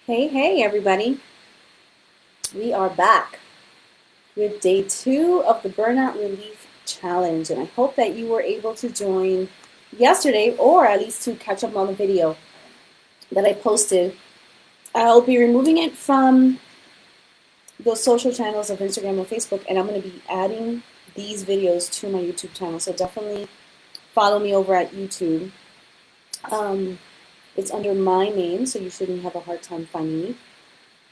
Hey, hey, everybody. We are back with day 2 of the Burnout Relief Challenge. And I hope that you were able to join yesterday or at least to catch up on the video that I posted. I'll be removing it from those social channels of Instagram and Facebook, and I'm going to be adding these videos to my YouTube channel. So definitely follow me over at YouTube. It's under my name, so you shouldn't have a hard time finding me.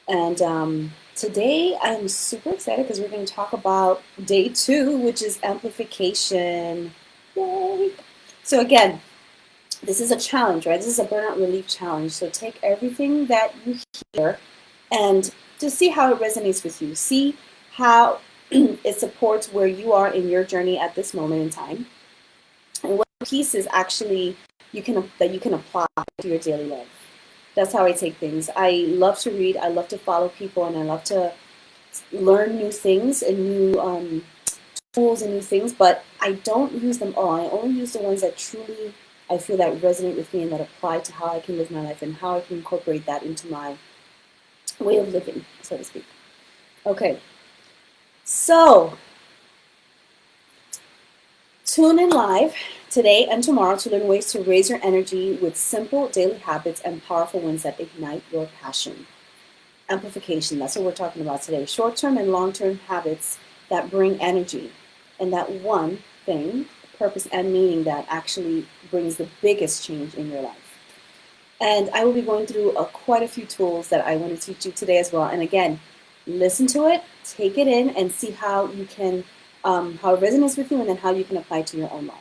And today I'm super excited because we're going to talk about day 2, which is amplification. Yay! So again, this is a challenge, right? This is a burnout relief challenge. So take everything that you hear and just see how it resonates with you. See how it supports where you are in your journey at this moment in time, and what pieces actually you can apply to your daily life. That's how I take things. I love to read, I love to follow people, and I love to learn new things and new tools and new things, but I don't use them all. I only use the ones that truly I feel that resonate with me and that apply to how I can live my life and how I can incorporate that into my way of living, so to speak. Okay, so tune in live today and tomorrow to learn ways to raise your energy with simple daily habits and powerful wins that ignite your passion. Amplification, that's what we're talking about today. Short-term and long-term habits that bring energy, and that one thing, purpose and meaning that actually brings the biggest change in your life. And I will be going through quite a few tools that I want to teach you today as well. And again, listen to it, take it in, and see how you can, how it resonates with you, and then how you can apply it to your own life.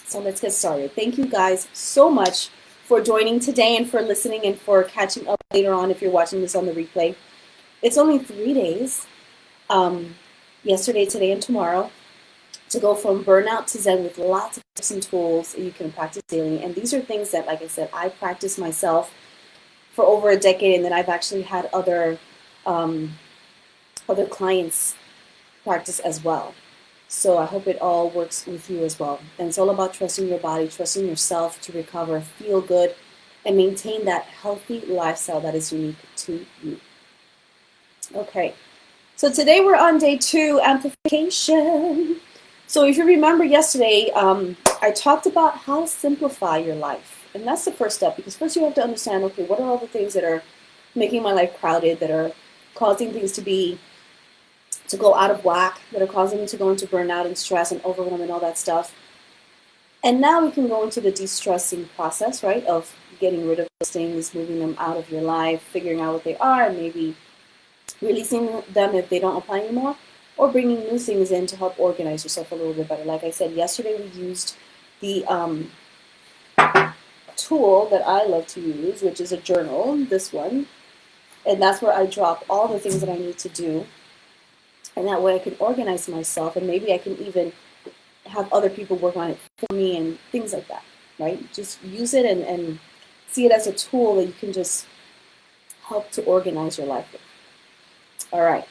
So let's get started. Thank you guys so much for joining today and for listening and for catching up later on if you're watching this on the replay. It's only 3 days, yesterday, today, and tomorrow, to go from burnout to zen with lots of tips and tools that you can practice daily. And these are things that, like I said, I practice myself for over a decade, and then I've actually had other clients practice as well. So I hope it all works with you as well. And it's all about trusting your body, trusting yourself to recover, feel good, and maintain that healthy lifestyle that is unique to you. Okay, so today we're on day 2, amplification. So if you remember yesterday, I talked about how to simplify your life. And that's the first step, because first you have to understand, okay, what are all the things that are making my life crowded, that are causing things to go out of whack, that are causing me to go into burnout and stress and overwhelm and all that stuff. And now we can go into the de-stressing process, right, of getting rid of those things, moving them out of your life, figuring out what they are, and maybe releasing them if they don't apply anymore, or bringing new things in to help organize yourself a little bit better. Like I said, yesterday we used the tool that I love to use, which is a journal, this one, and that's where I drop all the things that I need to do. And that way I can organize myself, and maybe I can even have other people work on it for me and things like that, right? Just use it and see it as a tool that you can just help to organize your life with. All right.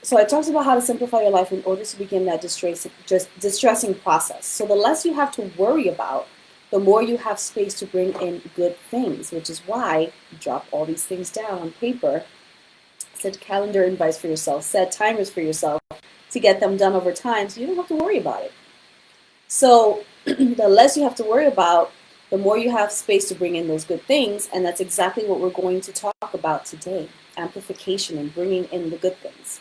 So I talked about how to simplify your life in order to begin that distressing process. So the less you have to worry about, the more you have space to bring in good things, which is why you drop all these things down on paper. Set calendar invites for yourself, set timers for yourself to get them done over time so you don't have to worry about it. So the less you have to worry about, the more you have space to bring in those good things, and that's exactly what we're going to talk about today, amplification and bringing in the good things.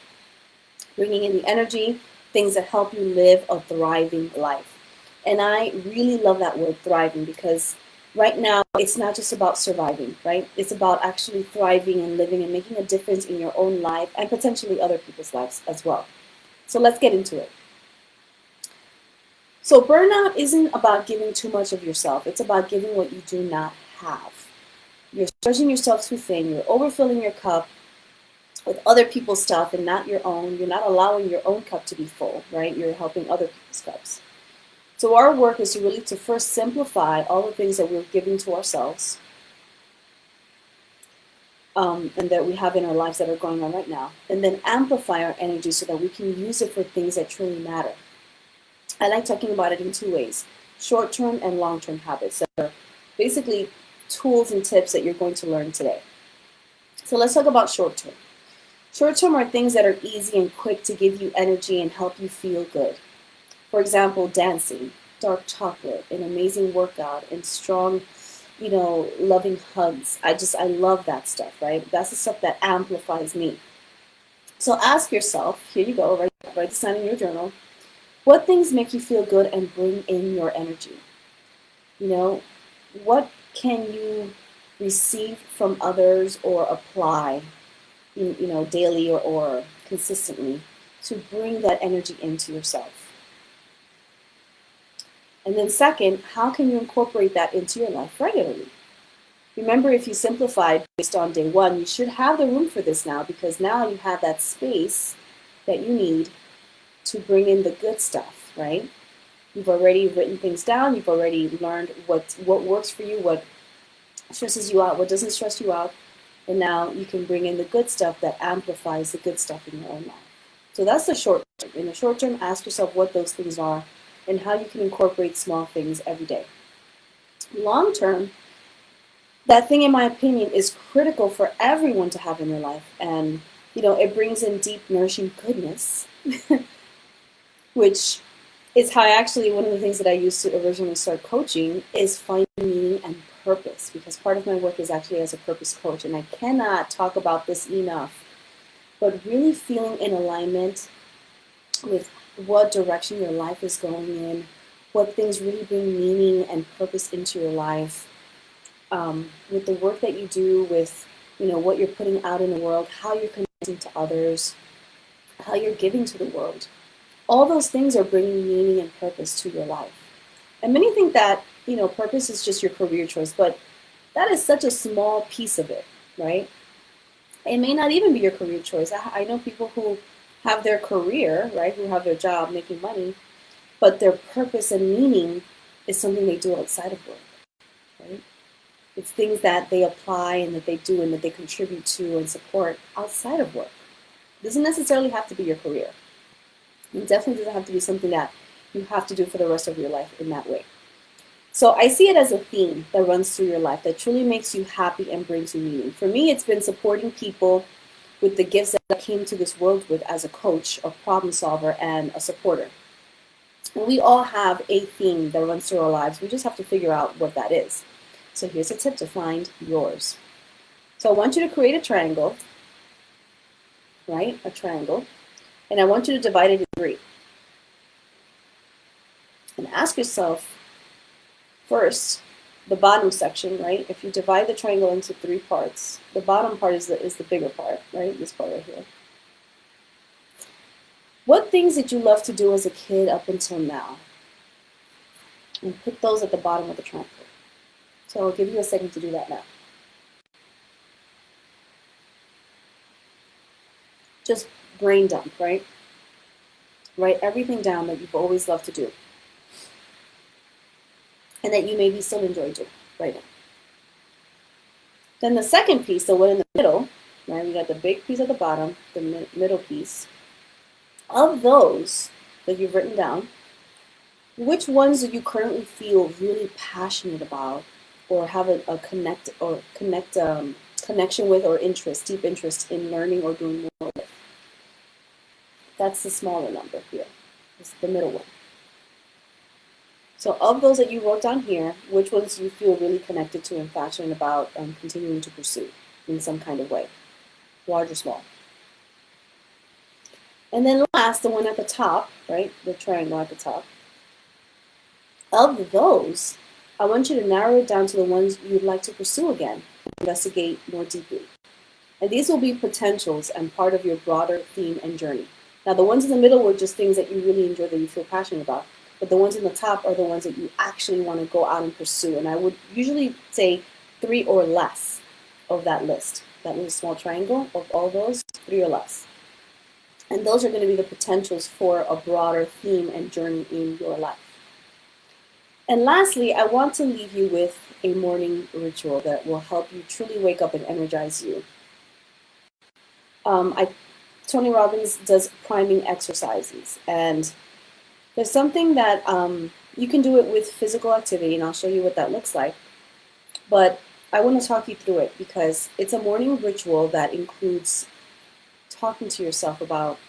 Bringing in the energy, things that help you live a thriving life. And I really love that word, thriving, because right now, it's not just about surviving, right? It's about actually thriving and living and making a difference in your own life and potentially other people's lives as well. So let's get into it. So burnout isn't about giving too much of yourself. It's about giving what you do not have. You're stretching yourself too thin. You're overfilling your cup with other people's stuff and not your own. You're not allowing your own cup to be full, right? You're helping other people's cups. So our work is to first simplify all the things that we're giving to ourselves and that we have in our lives that are going on right now, and then amplify our energy so that we can use it for things that truly matter. I like talking about it in 2 ways, short-term and long-term habits that are basically tools and tips that you're going to learn today. So let's talk about short term. Short term are things that are easy and quick to give you energy and help you feel good. For example, dancing, dark chocolate, an amazing workout, and strong, loving hugs. I love that stuff, right? That's the stuff that amplifies me. So ask yourself, here you go, write this down in your journal. What things make you feel good and bring in your energy? What can you receive from others or apply, daily or consistently to bring that energy into yourself? And then second, how can you incorporate that into your life regularly? Remember, if you simplified based on day one, you should have the room for this now, because now you have that space that you need to bring in the good stuff, right? You've already written things down. You've already learned what works for you, what stresses you out, what doesn't stress you out. And now you can bring in the good stuff that amplifies the good stuff in your own life. So that's the short term. In the short term, ask yourself what those things are and how you can incorporate small things every day. Long term, that thing, in my opinion, is critical for everyone to have in their life. And, it brings in deep, nourishing goodness, which is how one of the things that I used to originally start coaching is finding meaning and purpose, because part of my work is actually as a purpose coach. And I cannot talk about this enough, but really feeling in alignment with what direction your life is going in, what things really bring meaning and purpose into your life, with the work that you do, with what you're putting out in the world, how you're connecting to others, how you're giving to the world. All those things are bringing meaning and purpose to your life. And many think that purpose is just your career choice, but that is such a small piece of it, right? It may not even be your career choice. I know people who have their career, right, who have their job making money, but their purpose and meaning is something they do outside of work, right? It's things that they apply and that they do and that they contribute to and support outside of work. It doesn't necessarily have to be your career. It definitely doesn't have to be something that you have to do for the rest of your life in that way. So I see it as a theme that runs through your life that truly makes you happy and brings you meaning. For me, it's been supporting people with the gifts that I came to this world with as a coach, a problem solver, and a supporter. And we all have a theme that runs through our lives. We just have to figure out what that is. So here's a tip to find yours. So I want you to create a triangle, right? A triangle. And I want you to divide it into 3. And ask yourself, first, the bottom section, right? If you divide the triangle into 3 parts, the bottom part is the bigger part, right? This part right here. What things did you love to do as a kid up until now? And put those at the bottom of the triangle. So I'll give you a second to do that now. Just brain dump, right? Write everything down that you've always loved to do and that you maybe still enjoy doing right now. Then the second piece, the one in the middle, right? We got the big piece at the bottom, the middle piece. Of those that you've written down, which ones do you currently feel really passionate about, or have a connection with, or deep interest in learning or doing more with? That's the smaller number here. It's the middle one. So of those that you wrote down here, which ones do you feel really connected to and passionate about and continuing to pursue in some kind of way, large or small? And then last, the one at the top, right, the triangle at the top. Of those, I want you to narrow it down to the ones you'd like to pursue again, investigate more deeply. And these will be potentials and part of your broader theme and journey. Now, the ones in the middle were just things that you really enjoy, that you feel passionate about. But the ones in the top are the ones that you actually want to go out and pursue. And I would usually say 3 or less of that list. That little small triangle of all those, 3 or less. And those are going to be the potentials for a broader theme and journey in your life. And lastly, I want to leave you with a morning ritual that will help you truly wake up and energize you. Tony Robbins does priming exercises, and there's something that you can do it with physical activity, and I'll show you what that looks like. But I want to talk you through it because it's a morning ritual that includes talking to yourself about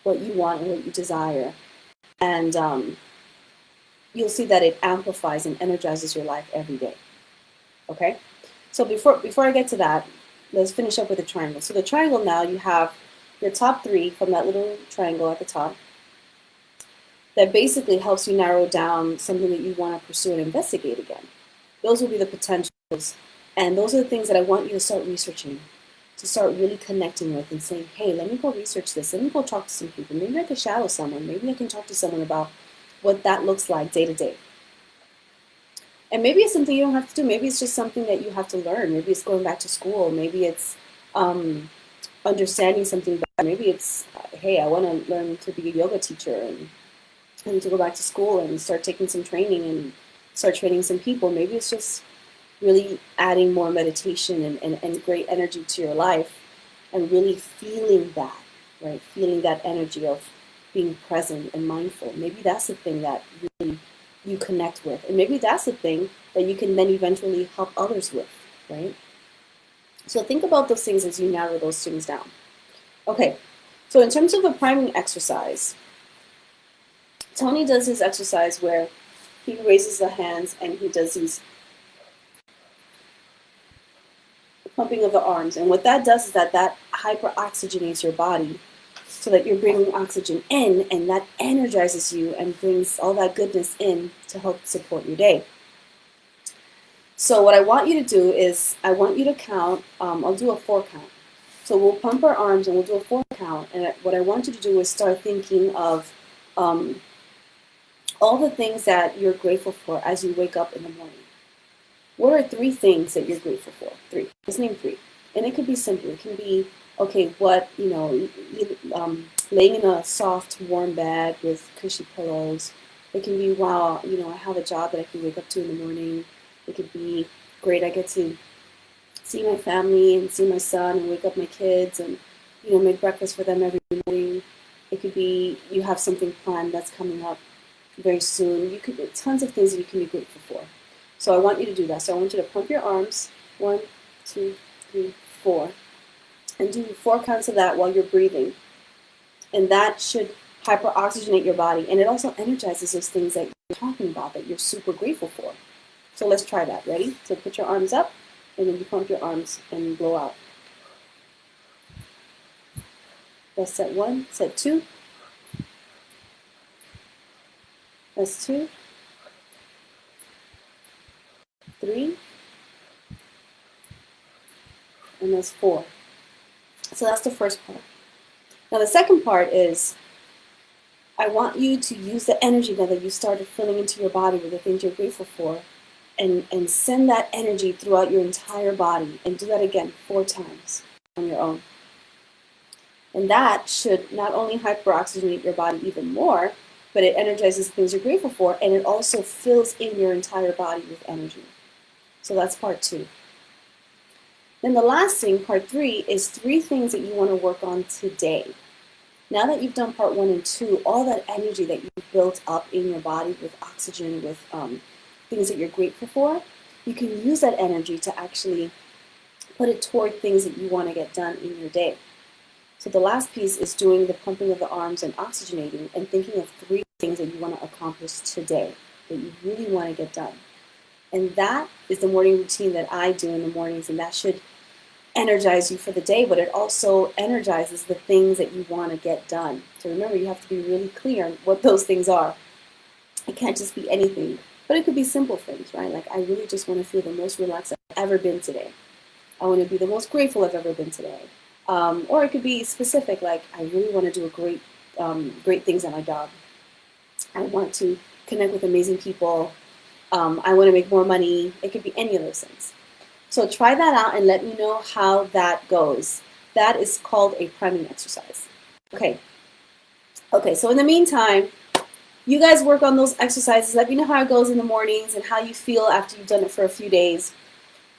what you want and what you desire. And you'll see that it amplifies and energizes your life every day. Okay? So before I get to that, let's finish up with the triangle. So the triangle now, you have your top three from that little triangle at the top that basically helps you narrow down something that you want to pursue and investigate again. Those will be the potentials. And those are the things that I want you to start researching, to start really connecting with and saying, hey, let me go research this. Let me go talk to some people. Maybe I can shadow someone. Maybe I can talk to someone about what that looks like day to day. And maybe it's something you don't have to do. Maybe it's just something that you have to learn. Maybe it's going back to school. Maybe it's understanding something better. Maybe it's, hey, I want to learn to be a yoga teacher and I need to go back to school and start taking some training and start training some people. Maybe it's just really adding more meditation and great energy to your life and really feeling that, right? Feeling that energy of being present and mindful. Maybe that's the thing that really you connect with. And maybe that's the thing that you can then eventually help others with, right? So think about those things as you narrow those things down. Okay, so in terms of a priming exercise, Tony does this exercise where he raises the hands and he does these pumping of the arms. And what that does is that hyperoxygenates your body so that you're bringing oxygen in, and that energizes you and brings all that goodness in to help support your day. So what I want you to do is I want you to count, I'll do a 4 count. So we'll pump our arms and we'll do a 4 count. And what I want you to do is start thinking of all the things that you're grateful for as you wake up in the morning. What are 3 things that you're grateful for? 3. Just name 3. And it could be simple. It can be, okay, laying in a soft, warm bed with cushy pillows. It can be, wow, I have a job that I can wake up to in the morning. It could be, great, I get to see my family and see my son and wake up my kids and, make breakfast for them every morning. It could be you have something planned that's coming up very soon. Tons of things that you can be grateful for. So I want you to do that. So I want you to pump your arms. 1, 2, 3, 4. And do 4 counts of that while you're breathing. And that should hyperoxygenate your body. And it also energizes those things that you're talking about that you're super grateful for. So let's try that. Ready? So put your arms up, and then you pump your arms and blow out. That's set 1. Set 2. That's 2. 3. And that's 4. So that's the first part. Now the second part is I want you to use the energy now that you started filling into your body with the things you're grateful for and send that energy throughout your entire body and do that again 4 times on your own. And that should not only hyperoxygenate your body even more, but it energizes the things you're grateful for, and it also fills in your entire body with energy. So that's part 2. Then the last thing, part 3, is 3 things that you want to work on today. Now that you've done part 1 and 2, all that energy that you've built up in your body with oxygen, with things that you're grateful for, you can use that energy to actually put it toward things that you want to get done in your day. So the last piece is doing the pumping of the arms and oxygenating and thinking of 3 things that you want to accomplish today that you really want to get done. And that is the morning routine that I do in the mornings, and that should energize you for the day, but it also energizes the things that you want to get done. So remember, you have to be really clear on what those things are. It can't just be anything, but it could be simple things, right? Like, I really just want to feel the most relaxed I've ever been today. I want to be the most grateful I've ever been today. Or it could be specific, like, I really want to do great things at my job. I want to connect with amazing people. I want to make more money. It could be any of those things. So try that out and let me know how that goes. That is called a priming exercise. Okay, so in the meantime, you guys work on those exercises. Let me know how it goes in the mornings and how you feel after you've done it for a few days.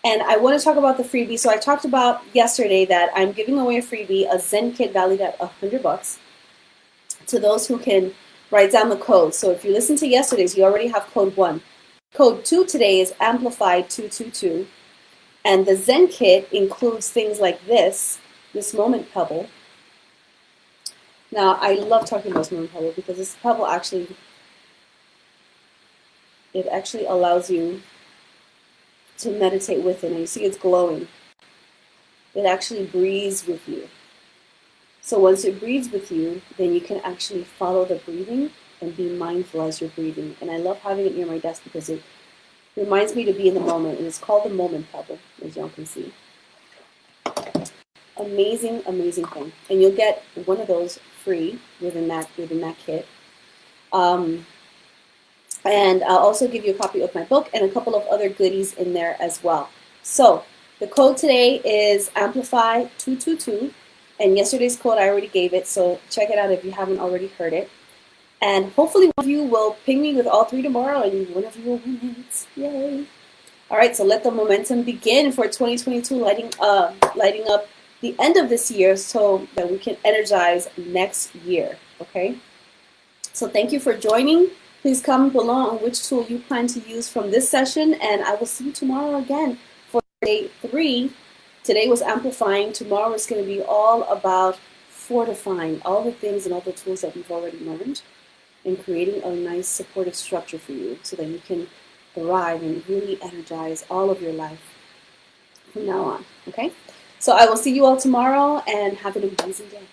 And I want to talk about the freebie. So I talked about yesterday that I'm giving away a freebie, a Zen kit valued at $100 to those who can write down the code. So if you listen to yesterday's, you already have code 1. Code 2 today is Amplified 222. And the Zen kit includes things like this moment pebble. Now, I love talking about this moment pebble because this pebble actually allows you to meditate with it. And you see it's glowing. It actually breathes with you. So once it breathes with you, then you can actually follow the breathing and be mindful as you're breathing. And I love having it near my desk because it reminds me to be in the moment. And it's called the moment pebble, as y'all can see. Amazing, amazing thing. And you'll get one of those free within that kit. And I'll also give you a copy of my book and a couple of other goodies in there as well. So the code today is Amplify222. And yesterday's code, I already gave it. So check it out if you haven't already heard it. And hopefully one of you will ping me with all 3 tomorrow and one of you will win it. Yay. All right, so let the momentum begin for 2022, lighting up the end of this year so that we can energize next year, okay? So thank you for joining. Please comment below on which tool you plan to use from this session, and I will see you tomorrow again for day 3. Today was amplifying. Tomorrow is going to be all about fortifying all the things and all the tools that we've already learned and creating a nice supportive structure for you so that you can thrive and really energize all of your life from now on, okay? So I will see you all tomorrow and have an amazing day.